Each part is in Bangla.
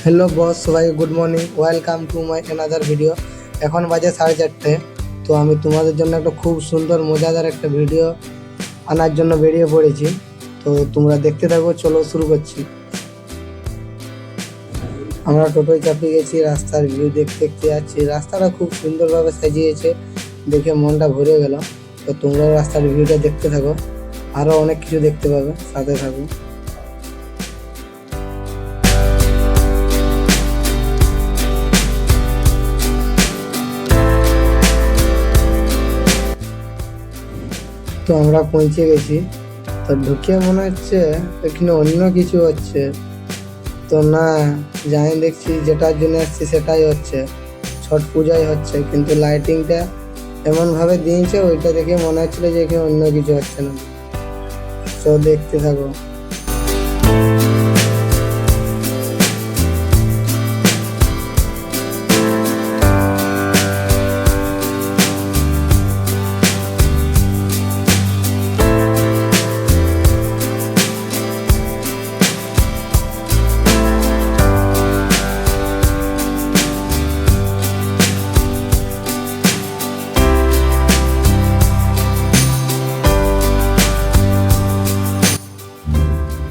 হ্যালো বস, সবাই good morning, welcome to my another video. এখন বাজে 4:30। তো আমি তোমাদের জন্য একটা খুব সুন্দর মজাদার একটা ভিডিও আনার জন্য বেরিয়ে পড়েছি। তো তোমরা দেখতে থাকো, চলো শুরু করছি। আমরা টোটোয় চাপিয়ে গেছি, রাস্তার ভিউ দেখতে দেখতে যাচ্ছি। রাস্তাটা খুব সুন্দরভাবে সাজিয়েছে, দেখে মনটা ভরে গেল। তো তোমরাও রাস্তার ভিউটা দেখতে থাকো, আরও অনেক কিছু দেখতে পাবে, সাথে থাকো। তো আমরা পৌঁছে গেছি। তো ঢুকে মনে হচ্ছে এখানে অন্য কিছু হচ্ছে। তো না, যাই দেখছি যেটার জন্য আসছি সেটাই হচ্ছে, ছট পূজাই হচ্ছে, কিন্তু লাইটিংটা এমনভাবে দিয়েছে ওইটা দেখে মনে হচ্ছিল যে এখানে অন্য কিছু হচ্ছে না। তো দেখতে থাকো।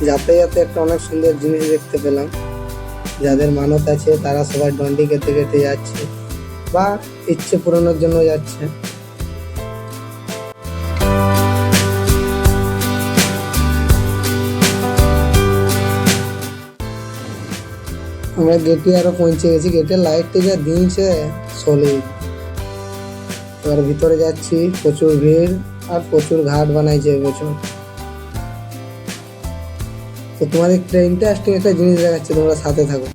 যাতায়াতে একটা অনেক সুন্দর জিনিস দেখতে পেলাম। যাদের মানত আছে তারা সবাই ডন্ডি কেটে কেটে যাচ্ছে, বা ইচ্ছে পূরণের জন্য যাচ্ছে। আমরা গেটে আরো পৌঁছে গেছি। গেটের লাইটটা যা দিয়েছে সলিড। এবার ভিতরে যাচ্ছি, প্রচুর ভিড় আর প্রচুর ঘাট বানাইছে এবছর। তো তোমাদের একটা ইন্টারেস্টিং একটা জিনিস দেখাচ্ছে, তোমরা সাথে থাকো।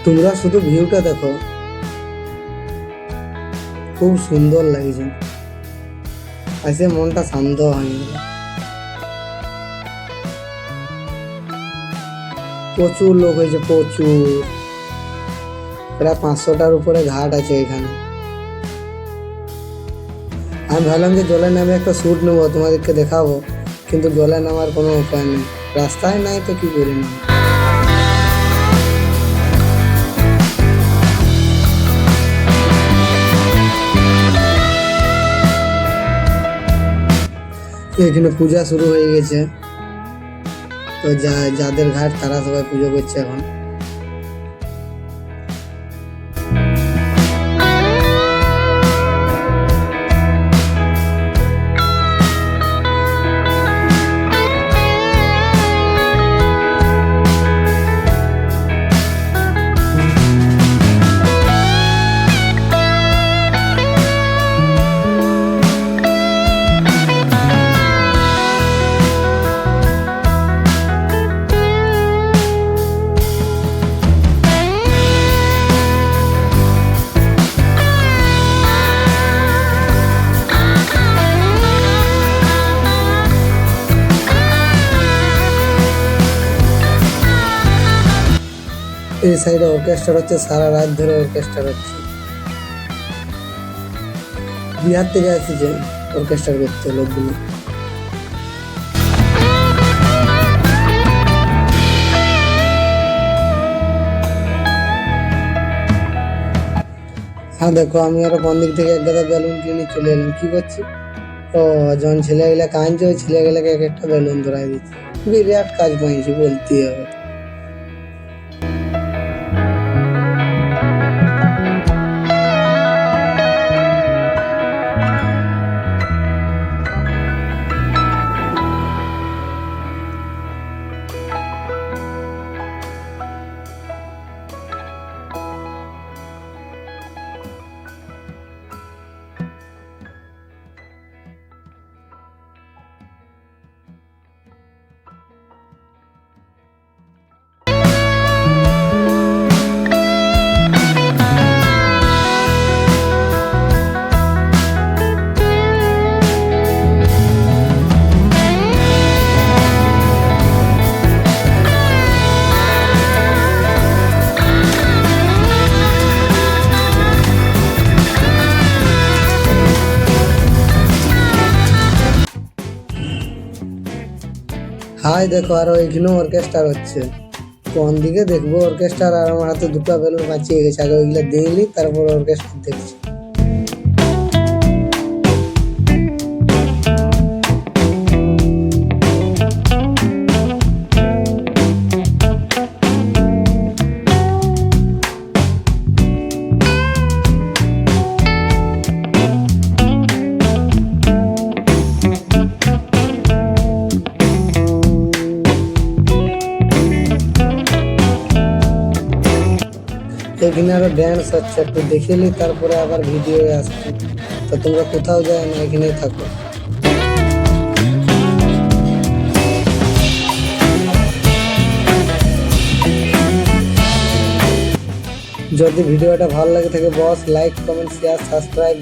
তোমরা শুধু ভিউটা দেখো, খুব সুন্দর লাগছে, আসে মনটা শান্ত হয়ে গেল। প্রচুর লোক হয়েছে, প্রচুর, প্রায় 500টার উপরে ঘাট আছে এখানে। আমি ভাবলাম যে জলে নামে একটা শ্যুট নেবো, তোমাদেরকে দেখাবো, কিন্তু জলে নামার কোনো উপায় নেই, রাস্তায় নাই তো কি করি না। এখানে পূজা শুরু হয়ে গেছে। তো যাদের ঘাট তারা সবাই পুজো করছে এখন। এই সাইডে অর্কেস্ট্রা হচ্ছে, সারা রাত ধরে অর্কেস্ট্রা হচ্ছে। বিহার থেকে আসছে অর্কেস্ট্রা করতে লোকগুলো। হ্যাঁ দেখো, আমি আরো কোন দিক থেকে এক গাদা বেলুন কিনে চলে এলাম। কি করছি, ও যখন ছেলেগুলা কাঁদছে ওই ছেলেগুলাকে এক একটা বেলুন ধরাই দিচ্ছি। বিরাট কাজ পাইছি বলতেই হবে। হাই দেখো, আরো এখানেও অর্কেস্ট্রার হচ্ছে। কোন দিকে দেখবো অর্কেস্ট্রার? আর আমার হাতে দুটো বেলুন বাঁচিয়ে গেছে, আগে ওইগুলা দিইনি, তারপর অর্কেস্ট্রা দেখছি। এখানে আরো ড্যান্স হচ্ছে, একটু দেখে নি, তারপরে আবার ভিডিও আসছে। তো তোমরা কোথাও যায় না, এখানেই থাকো। যদি ভিডিওটা ভালো লাগে থাকে বস, লাইক কমেন্ট শেয়ার সাবস্ক্রাইব